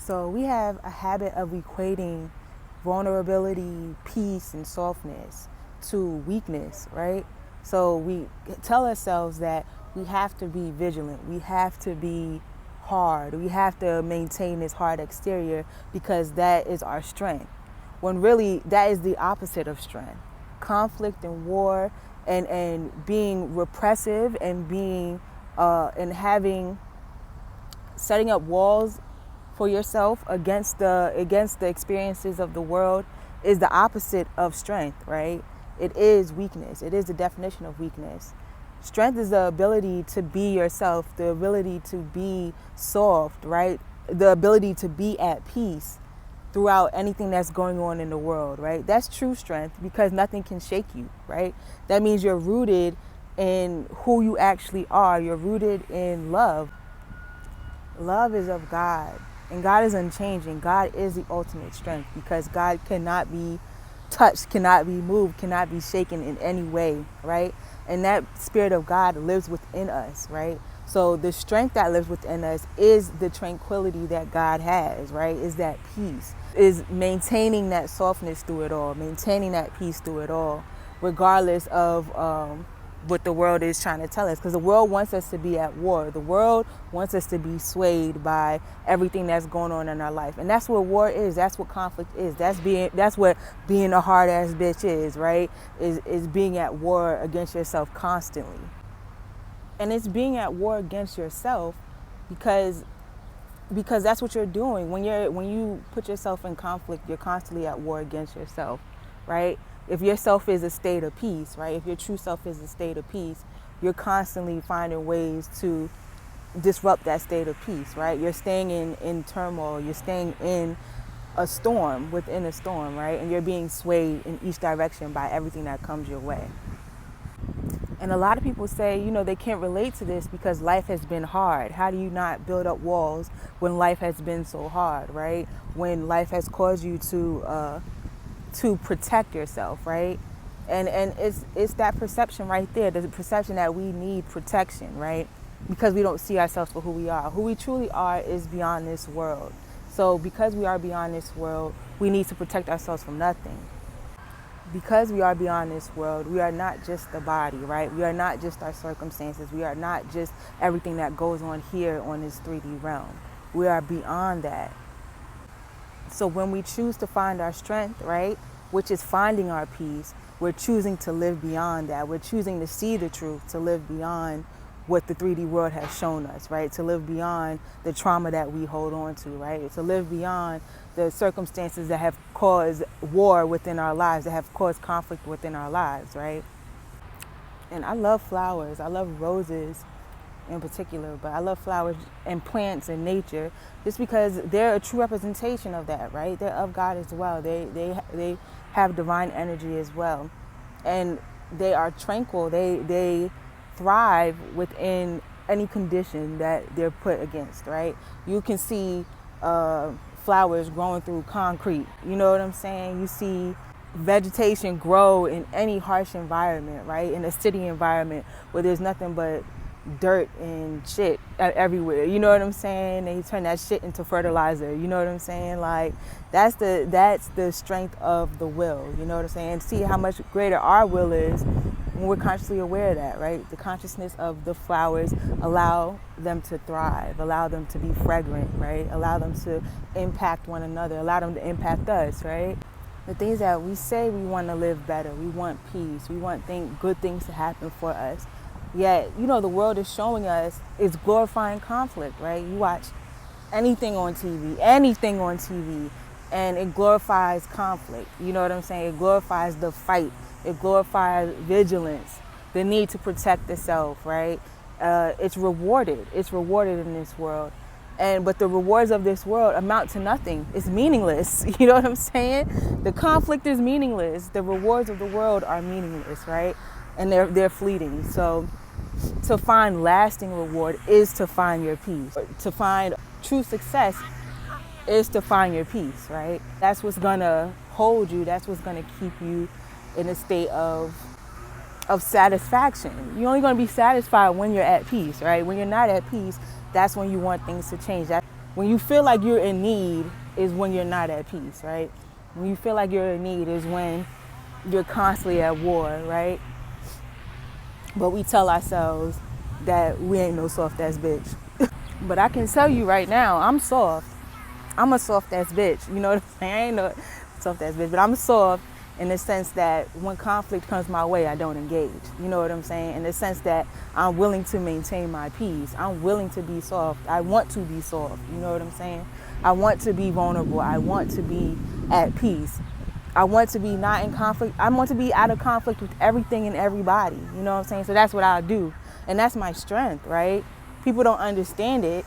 So we have a habit of equating vulnerability, peace, and softness to weakness, right? So we tell ourselves that we have to be vigilant, we have to be hard, we have to maintain this hard exterior because that is our strength. When really that is the opposite of strength. Conflict and war and being repressive and being and having setting up walls for yourself against the experiences of the world is the opposite of strength, right? It is weakness. It is the definition of weakness. Strength is the ability to be yourself, the ability to be soft, right? The ability to be at peace throughout anything that's going on in the world, right? That's true strength because nothing can shake you, right? That means you're rooted in who you actually are. You're rooted in love. Love is of God, and God is unchanging. God is the ultimate strength because God cannot be touched, cannot be moved, cannot be shaken in any way, right? And that spirit of God lives within us, right? So the strength that lives within us is the tranquility that God has, right? Is that peace, is maintaining that softness through it all, maintaining that peace through it all, regardless of what the world is trying to tell us, because the world wants us to be at war. The world wants us to be swayed by everything that's going on in our life, and that's what war is. That's what conflict is. That's what being a hard ass bitch is, right? Is being at war against yourself constantly, and it's being at war against yourself because that's what you're doing when you put yourself in conflict. You're constantly at war against yourself, right? If your self is a state of peace, right? If your true self is a state of peace, you're constantly finding ways to disrupt that state of peace, right? You're staying in turmoil. You're staying in a storm within a storm, right? And you're being swayed in each direction by everything that comes your way. And a lot of people say, they can't relate to this because life has been hard. How do you not build up walls when life has been so hard, right? When life has caused you to protect yourself, right? And it's that perception right there, the perception that we need protection, right? Because we don't see ourselves for who we are. Who we truly are is beyond this world. So because we are beyond this world, we need to protect ourselves from nothing. Because we are beyond this world, we are not just the body, right? We are not just our circumstances. We are not just everything that goes on here on this 3D realm. We are beyond that. So when we choose to find our strength, right, which is finding our peace, we're choosing to live beyond that. We're choosing to see the truth, to live beyond what the 3D world has shown us, right? To live beyond the trauma that we hold on to, right? To live beyond the circumstances that have caused war within our lives, that have caused conflict within our lives, right? And I love flowers. I love roses in particular, but I love flowers and plants and nature just because they're a true representation of that, right? They're of God as well. They have divine energy as well, and they are tranquil. They thrive within any condition that they're put against, right? You can see flowers growing through concrete, you know what I'm saying? You see vegetation grow in any harsh environment, right? In a city environment where there's nothing but dirt and shit everywhere, you know what I'm saying? They turn that shit into fertilizer, you know what I'm saying? Like that's the strength of the will, you know what I'm saying? See how much greater our will is when we're consciously aware of that, right? The consciousness of the flowers allow them to thrive, allow them to be fragrant, right? Allow them to impact one another, allow them to impact us, right? The things that we say we want to live better, we want peace, we want good things to happen for us. Yet, the world is showing us it's glorifying conflict, right? You watch anything on TV, and it glorifies conflict. You know what I'm saying? It glorifies the fight. It glorifies vigilance, the need to protect the self, right? It's rewarded. It's rewarded in this world. But the rewards of this world amount to nothing. It's meaningless. You know what I'm saying? The conflict is meaningless. The rewards of the world are meaningless, right? And they're fleeting. So to find lasting reward is to find your peace. To find true success is to find your peace, right? That's what's gonna hold you. That's what's gonna keep you in a state of satisfaction. You're only gonna be satisfied when you're at peace, right? When you're not at peace, that's when you want things to change. When you feel like you're in need is when you're not at peace, right? When you feel like you're in need is when you're constantly at war, right? But we tell ourselves that we ain't no soft ass bitch. But I can tell you right now, I'm soft. I'm a soft ass bitch. You know what I'm saying? I ain't no soft ass bitch, but I'm soft in the sense that when conflict comes my way, I don't engage. You know what I'm saying? In the sense that I'm willing to maintain my peace. I'm willing to be soft. I want to be soft. You know what I'm saying? I want to be vulnerable. I want to be at peace. I want to be not in conflict. I want to be out of conflict with everything and everybody. You know what I'm saying? So that's what I do. And that's my strength, right? People don't understand it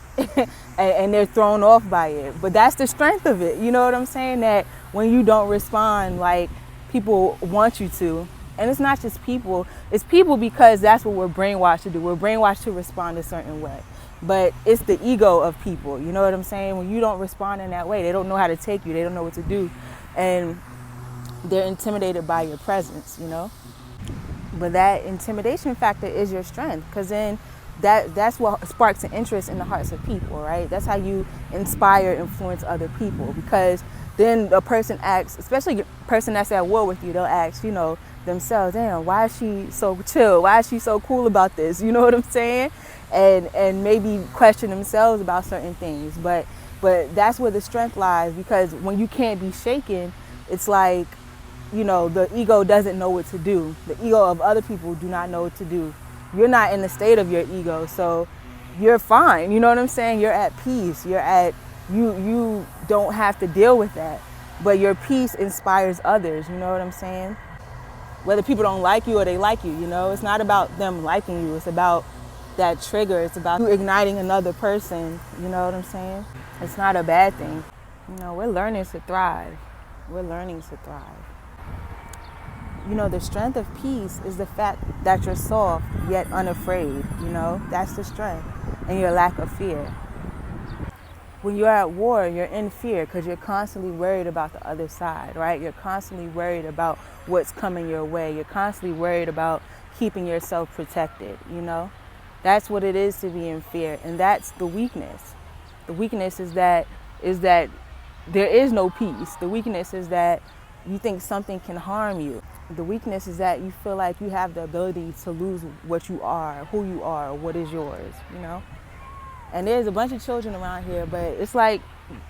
and they're thrown off by it. But that's the strength of it. You know what I'm saying? That when you don't respond like people want you to, and it's not just people, it's people because that's what we're brainwashed to do. We're brainwashed to respond a certain way. But it's the ego of people. You know what I'm saying? When you don't respond in that way, they don't know how to take you. They don't know what to do. And they're intimidated by your presence, you know? But that intimidation factor is your strength, because then that's what sparks an interest in the hearts of people, right? That's how you inspire, influence other people, because then a person asks, especially a person that's at war with you, they'll ask, you know, themselves, damn, why is she so chill? Why is she so cool about this? You know what I'm saying? And maybe question themselves about certain things. But that's where the strength lies, because when you can't be shaken, it's like, you know, the ego doesn't know what to do. The ego of other people do not know what to do. You're not in the state of your ego, so you're fine. You know what I'm saying? You're at peace. You don't have to deal with that. But your peace inspires others, you know what I'm saying? Whether people don't like you or they like you, you know? It's not about them liking you. It's about that trigger. It's about you igniting another person, you know what I'm saying? It's not a bad thing. You know, we're learning to thrive. We're learning to thrive. You know, the strength of peace is the fact that you're soft yet unafraid, you know? That's the strength. And your lack of fear. When you're at war, you're in fear because you're constantly worried about the other side, right? You're constantly worried about what's coming your way. You're constantly worried about keeping yourself protected, you know? That's what it is to be in fear, and that's the weakness. The weakness is that there is no peace. The weakness is that you think something can harm you. The weakness is that you feel like you have the ability to lose what you are, who you are, what is yours, you know? And there's a bunch of children around here, but it's like,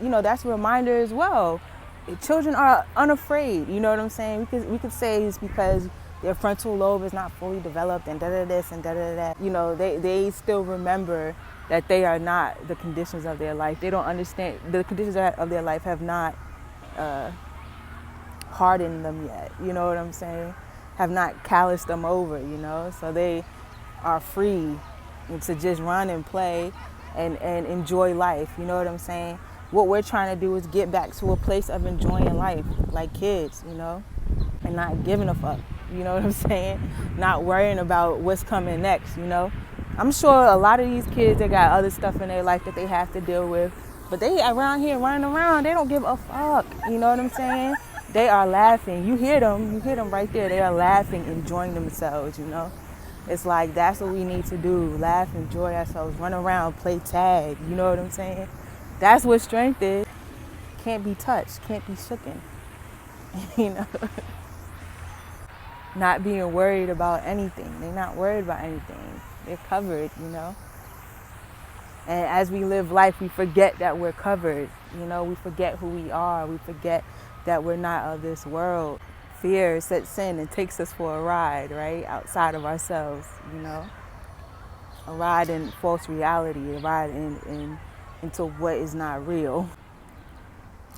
you know, that's a reminder as well. Children are unafraid, you know what I'm saying? We could say it's because their frontal lobe is not fully developed and da-da this and da-da that. You know, they still remember that they are not the conditions of their life. They don't understand, the conditions of their life have not hardened them yet, you know what I'm saying? Have not calloused them over, you know? So they are free to just run and play and enjoy life, you know what I'm saying? What we're trying to do is get back to a place of enjoying life like kids, you know? And not giving a fuck, you know what I'm saying? Not worrying about what's coming next, you know? I'm sure a lot of these kids, they got other stuff in their life that they have to deal with, but they around here running around, they don't give a fuck, you know what I'm saying? They are laughing. You hear them right there. They are laughing, enjoying themselves, you know? It's like, that's what we need to do. Laugh, enjoy ourselves, run around, play tag, you know what I'm saying? That's what strength is. Can't be touched, can't be shooken, you know? Not being worried about anything. They're not worried about anything. They're covered, you know? And as we live life, we forget that we're covered, you know? We forget who we are. We forget that we're not of this world. Fear sets in and takes us for a ride, right? Outside of ourselves, you know? A ride in false reality, a ride into what is not real.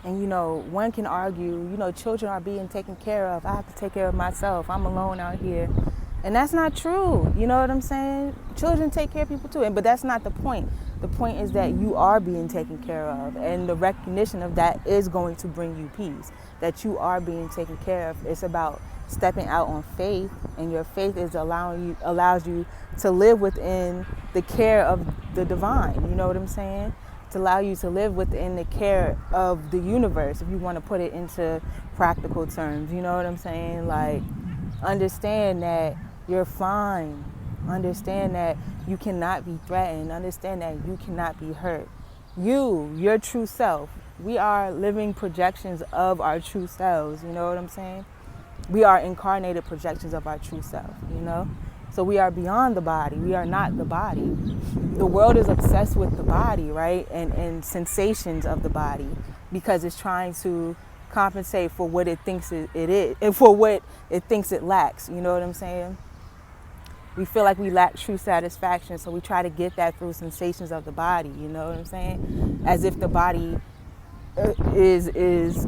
And, you know, one can argue, you know, children are being taken care of. I have to take care of myself. I'm alone out here. And that's not true. You know what I'm saying? Children take care of people too. But that's not the point. The point is that you are being taken care of. And the recognition of that is going to bring you peace. That you are being taken care of. It's about stepping out on faith. And your faith is allows you to live within the care of the divine. You know what I'm saying? To allow you to live within the care of the universe, if you want to put it into practical terms. You know what I'm saying? Like, understand that you're fine. Understand that you cannot be threatened. Understand that you cannot be hurt. your true self. We are living projections of our true selves, you know what I'm saying? We are incarnated projections of our true self, you know? So we are beyond the body. We are not the body. The world is obsessed with the body, right? And sensations of the body because it's trying to compensate for what it thinks it is and for what it thinks it lacks, you know what I'm saying? We feel like we lack true satisfaction, so we try to get that through sensations of the body, you know what I'm saying? As if the body is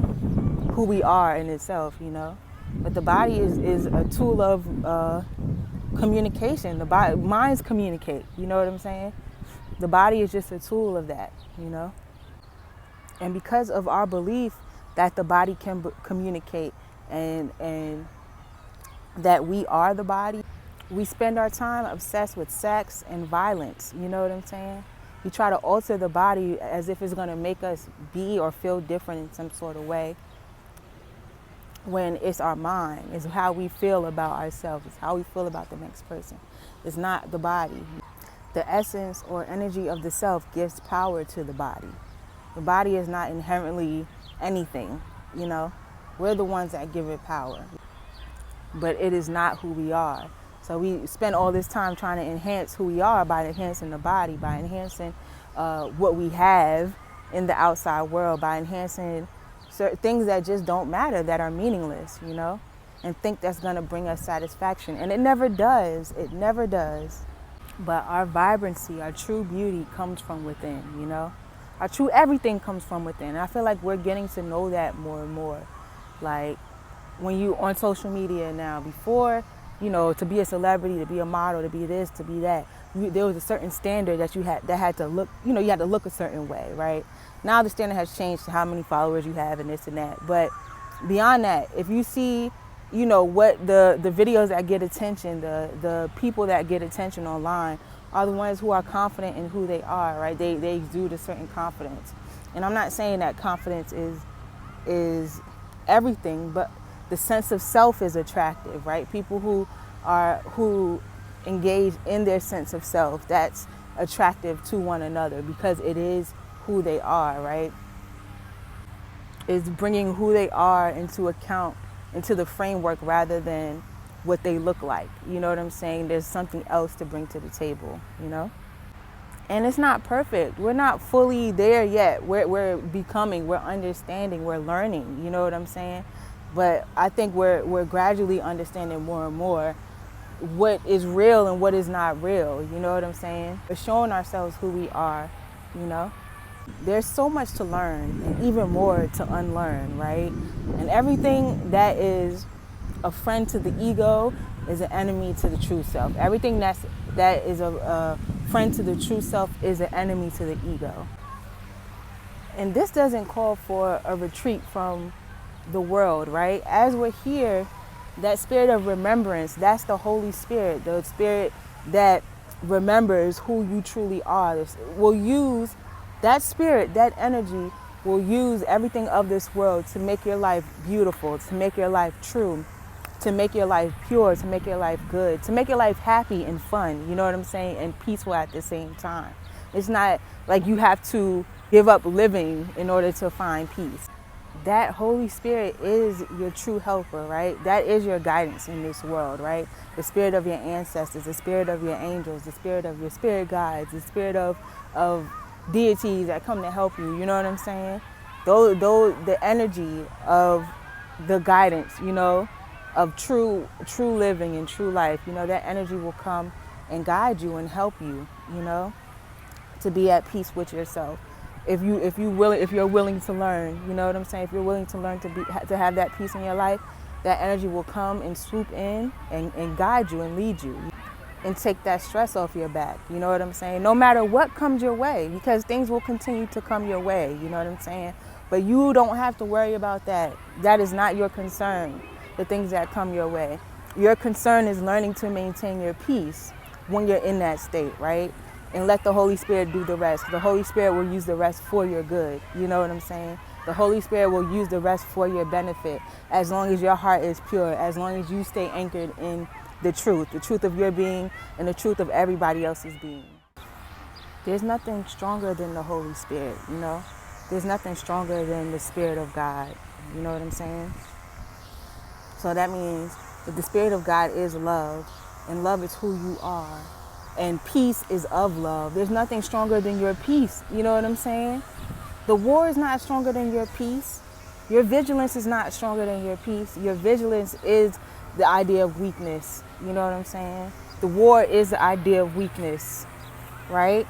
who we are in itself, you know? But the body is a tool of communication. The body, minds communicate, you know what I'm saying? The body is just a tool of that, you know? And because of our belief that the body can communicate and that we are the body, we spend our time obsessed with sex and violence, you know what I'm saying? We try to alter the body as if it's going to make us be or feel different in some sort of way, when it's our mind, it's how we feel about ourselves, it's how we feel about the next person. It's not the body. The essence or energy of the self gives power to the body. The body is not inherently anything, you know? We're the ones that give it power, but it is not who we are. So we spend all this time trying to enhance who we are by enhancing the body, by enhancing what we have in the outside world, by enhancing certain things that just don't matter, that are meaningless, you know, and think that's going to bring us satisfaction. And it never does. It never does. But our vibrancy, our true beauty comes from within, you know. Our true everything comes from within. And I feel like we're getting to know that more and more. Like when you on social media now, before, you know, to be a celebrity, to be a model, to be this, to be that, there was a certain standard that you had to look, you know, you had to look a certain way, right? Now the standard has changed to how many followers you have and this and that. But beyond that, if you see, you know, what the videos that get attention, the people that get attention online are the ones who are confident in who they are, right? They exude a certain confidence. And I'm not saying that confidence is everything, but the sense of self is attractive, right? People who engage in their sense of self, that's attractive to one another because it is who they are, right? It's bringing who they are into account, into the framework rather than what they look like. You know what I'm saying? There's something else to bring to the table, you know? And it's not perfect. We're not fully there yet. We're becoming, we're understanding, we're learning, you know what I'm saying? But I think we're gradually understanding more and more what is real and what is not real, you know what I'm saying? We're showing ourselves who we are, you know? There's so much to learn and even more to unlearn, right? And everything that is a friend to the ego is an enemy to the true self. Everything that is a friend to the true self is an enemy to the ego. And this doesn't call for a retreat from the world, right? As we're here, that spirit of remembrance, that's the Holy Spirit, the spirit that remembers who you truly are, will use that spirit, that energy will use everything of this world to make your life beautiful, to make your life true, to make your life pure, to make your life good, to make your life happy and fun, you know what I'm saying, and peaceful at the same time. It's not like you have to give up living in order to find peace. That Holy Spirit is your true helper, right? That is your guidance in this world, right? The spirit of your ancestors, the spirit of your angels, the spirit of your spirit guides, the spirit of deities that come to help you, you know what I'm saying? The energy of the guidance, you know, of true living and true life, you know, that energy will come and guide you and help you, you know, to be at peace with yourself. If you're willing to learn, you know what I'm saying? If you're willing to learn to have that peace in your life, that energy will come and swoop in and guide you and lead you and take that stress off your back. You know what I'm saying? No matter what comes your way, because things will continue to come your way. You know what I'm saying? But you don't have to worry about that. That is not your concern, the things that come your way. Your concern is learning to maintain your peace when you're in that state, right? And let the Holy Spirit do the rest. The Holy Spirit will use the rest for your good. You know what I'm saying? The Holy Spirit will use the rest for your benefit as long as your heart is pure, as long as you stay anchored in the truth of your being and the truth of everybody else's being. There's nothing stronger than the Holy Spirit, you know? There's nothing stronger than the Spirit of God. You know what I'm saying? So that means that the Spirit of God is love, and love is who you are, and peace is of love. There's nothing stronger than your peace. You know what I'm saying? The war is not stronger than your peace. Your vigilance is not stronger than your peace. Your vigilance is the idea of weakness. You know what I'm saying? The war is the idea of weakness, right?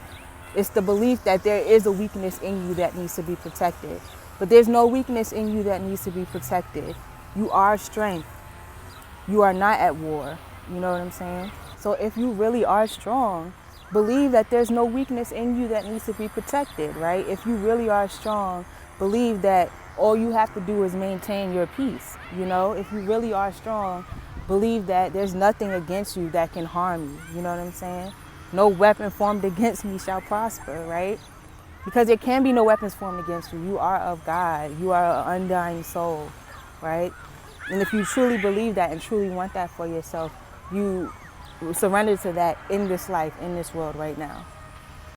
It's the belief that there is a weakness in you that needs to be protected. But there's no weakness in you that needs to be protected. You are strength. You are not at war. You know what I'm saying? So if you really are strong, believe that there's no weakness in you that needs to be protected, right? If you really are strong, believe that all you have to do is maintain your peace. You know, if you really are strong, believe that there's nothing against you that can harm you. You know what I'm saying? No weapon formed against me shall prosper, right? Because there can be no weapons formed against you. You are of God. You are an undying soul, right? And if you truly believe that and truly want that for yourself, you surrender to that in this life, in this world right now.